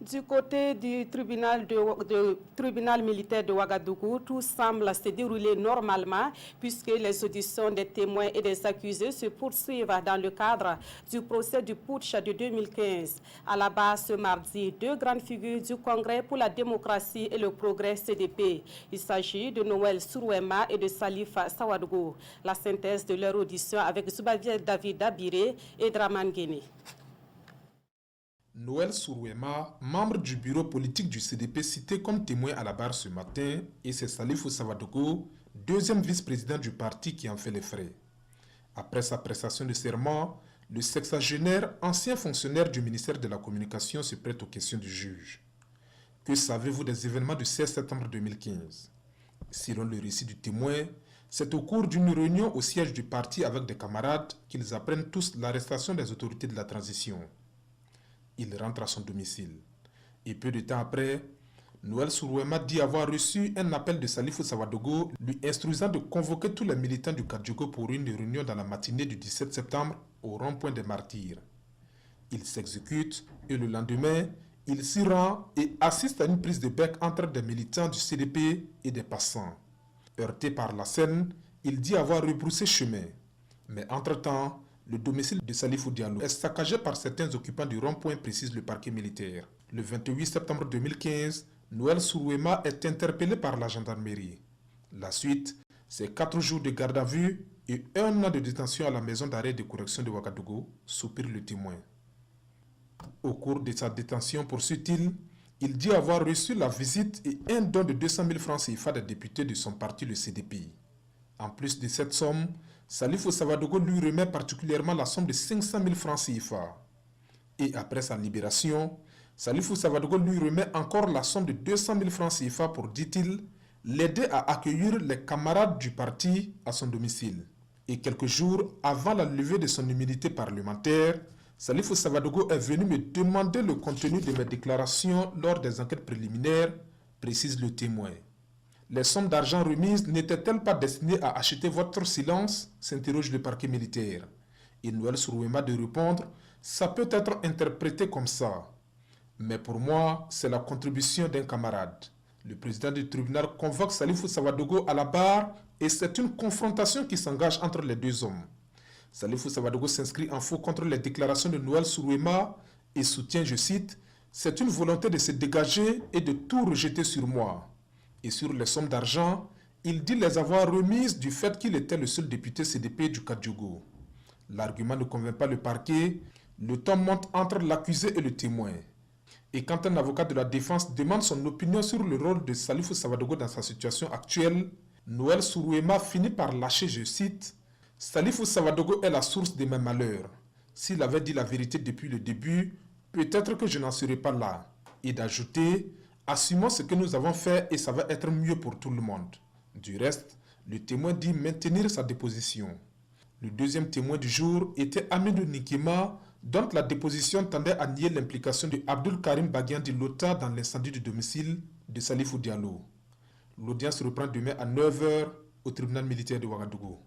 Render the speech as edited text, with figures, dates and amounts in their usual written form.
Du côté du tribunal militaire de Ouagadougou, tout semble se dérouler normalement puisque les auditions des témoins et des accusés se poursuivent dans le cadre du procès du putsch de 2015. À la base, ce mardi, deux grandes figures du Congrès pour la démocratie et le progrès CDP. Il s'agit de Noël Sourouema et de Salif Sawadougou. La synthèse de leur audition avec Zoubavier David Dabiré et Draman Guéné. Noël Sourouema, membre du bureau politique du CDP cité comme témoin à la barre ce matin, et c'est Salif Sawadougou, deuxième vice-président du parti qui en fait les frais. Après sa prestation de serment, le sexagénaire, ancien fonctionnaire du ministère de la Communication, se prête aux questions du juge. Que savez-vous des événements du 16 septembre 2015? Selon le récit du témoin, c'est au cours d'une réunion au siège du parti avec des camarades qu'ils apprennent tous l'arrestation des autorités de la transition. Il rentre à son domicile. Et peu de temps après, Noël Sourouema dit avoir reçu un appel de Salif Sawadougou lui instruisant de convoquer tous les militants du Kadjogo pour une réunion dans la matinée du 17 septembre au rond-point des Martyrs. Il s'exécute et le lendemain, il s'y rend et assiste à une prise de bec entre des militants du CDP et des passants. Heurté par la scène, il dit avoir rebroussé chemin. Mais entre-temps, le domicile de Salif Diallo est saccagé par certains occupants du rond-point, précise le parquet militaire. Le 28 septembre 2015, Noël Sourouema est interpellé par la gendarmerie. La suite, c'est 4 jours de garde à vue et 1 an de détention à la maison d'arrêt de correction de Ouagadougou, soupire le témoin. Au cours de sa détention, poursuit-il, il dit avoir reçu la visite et un don de 200 000 francs CFA des députés de son parti, le CDP. En plus de cette somme, Salif Sawadougou lui remet particulièrement la somme de 500 000 francs CFA. Et après sa libération, Salif Sawadougou lui remet encore la somme de 200 000 francs CFA pour, dit-il, l'aider à accueillir les camarades du parti à son domicile. Et quelques jours avant la levée de son immunité parlementaire, Salif Sawadougou est venu me demander le contenu de mes déclarations lors des enquêtes préliminaires, précise le témoin. Les sommes d'argent remises n'étaient-elles pas destinées à acheter votre silence? S'interroge le parquet militaire. Et Noël Sourouema de répondre, ça peut être interprété comme ça. Mais pour moi, c'est la contribution d'un camarade. Le président du tribunal convoque Salif Sawadougou à la barre et c'est une confrontation qui s'engage entre les deux hommes. Salif Sawadougou s'inscrit en faux contre les déclarations de Noël Sourouema et soutient, je cite, « C'est une volonté de se dégager et de tout rejeter sur moi ». Et sur les sommes d'argent, il dit les avoir remises du fait qu'il était le seul député CDP du Kadjogo. L'argument ne convainc pas le parquet, le ton monte entre l'accusé et le témoin. Et quand un avocat de la défense demande son opinion sur le rôle de Salif Sawadougou dans sa situation actuelle, Noël Sourouema finit par lâcher, je cite, « Salif Sawadougou est la source de mes malheurs. S'il avait dit la vérité depuis le début, peut-être que je n'en serais pas là. » Et d'ajouter, « Assumons ce que nous avons fait et ça va être mieux pour tout le monde. » Du reste, le témoin dit maintenir sa déposition. Le deuxième témoin du jour était Amidou Nikema, dont la déposition tendait à nier l'implication de Abdul Karim Baguian Lota dans l'incendie du domicile de Salif Diallo. L'audience reprend demain à 9 h au tribunal militaire de Ouagadougou.